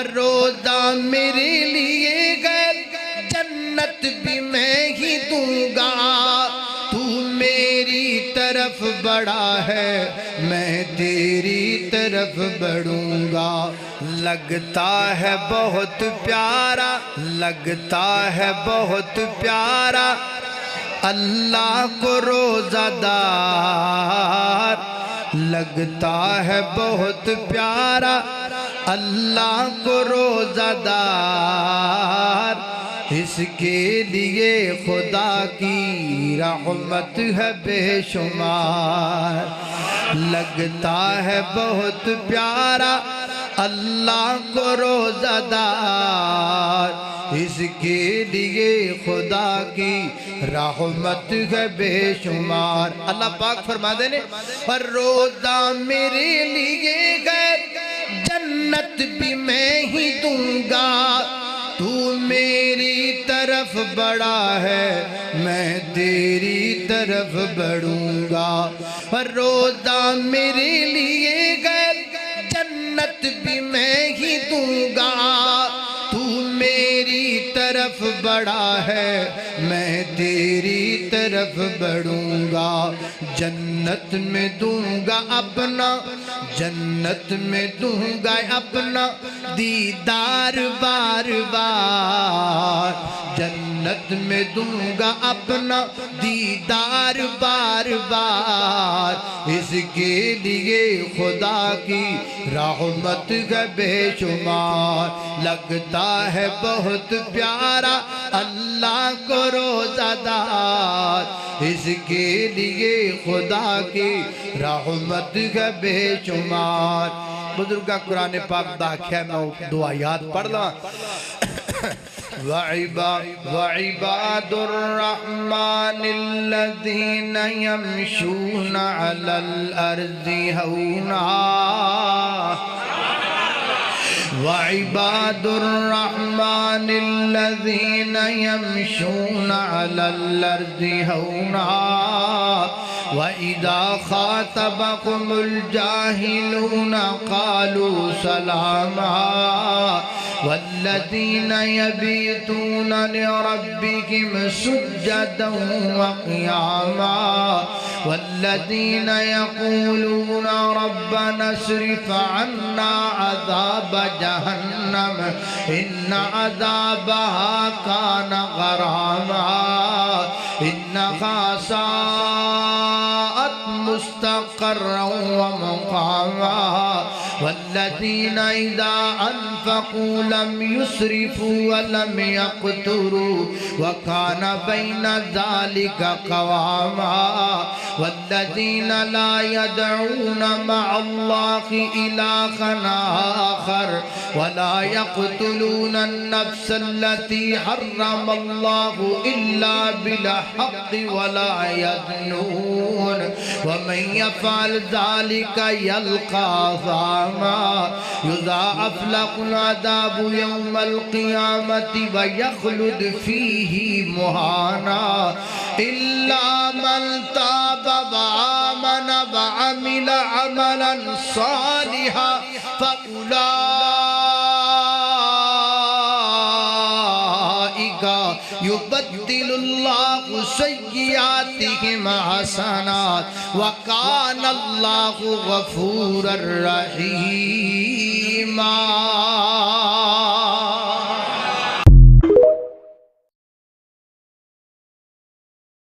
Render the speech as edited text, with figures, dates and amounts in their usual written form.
रोजा मेरे लिए गैर जन्नत भी मैं ही दूंगा। तू मेरी तरफ बढ़ा है मैं तेरी तरफ बढ़ूंगा। लगता है बहुत प्यारा, लगता है बहुत प्यारा अल्लाह को रोज़ादार। लगता है बहुत प्यारा अल्लाह को रोज़ादार। इसके लिए खुदा की रहमत है बेशुमार। लगता है बहुत प्यारा अल्लाह को रोज़ादार। इसके लिए खुदा की रहमत है बेशुमार। अल्लाह पाक फरमा देने पर रोज़ा मेरे लिए गैर जन्नत भी मैं ही दूंगा। तू मेरी तरफ बड़ा है मैं तेरी तरफ बढ़ूंगा। रोज़ा मेरे लिए गैर जन्नत भी मैं ही दूंगा। तू मेरी तरफ बड़ा है मैं तेरी तरफ बढ़ूंगा। जन्नत में दूंगा अपना, जन्नत में दूंगा अपना दीदार बार बार। जन्नत में दूंगा अपना दीदार बार बार। इसके लिए खुदा की रहमत है बेशुमार। लगता है बहुत प्यारा अल्लाह को रोज़ादार। इसके लिए खुदा की रहमत है बेशुमार। बुजुर्ग कुरान पाक दा ख्या मैं दुआ याद पढ़ ला। वइबादुर रहमानिल्लज़ीना यमशूना अलल अर्ज़ि हौना। वइबादुर रहमानिल्लज़ीना यमशूना अलल अर्ज़ि हौना। वइज़ा ख़ातबहुमुल जाहिलूना क़ालू सलामा। वल्लज़ीना यबीतूना लिरब्बिहिम सुज्जदन व क़ियामा। वल्लज़ीना यक़ूलूना रब्बना अस्रिफ़ अन्ना अज़ाब जहन्नम इन्न अज़ाबहा कान गरामा। इन्नहा साअत मुस्तक़र्रन व मुक़ामा। वल्लज़ीना इज़ा अनफ़क़ू लम युस्रिफ़ू व लम यक़्तुरू व कान बैन ज़ालिका क़वामा। वल्लज़ीना ला यदऊना मअल्लाहि इलाहन आखर व ला यक़्तुलूना अन-नफ़्स अल्लती हर्रमल्लाहु इल्ला बिल हक़्क़ि व ला यज़्नून व मन यफ़अल ज़ालिका यल्क़ा अज़ामा। युज़ाअफ़ लहुल अज़ाबु यौमल क़ियामति व यख़्लुद फ़ीही मुहाना। इल्ला मन ताब व आमन व अमिल अमलन सालिहा फ़उलाइका युबद्दिलुल्लाहु सय्यिआतिहिम हसनात व कानल्लाहु गफूरर रहीमा।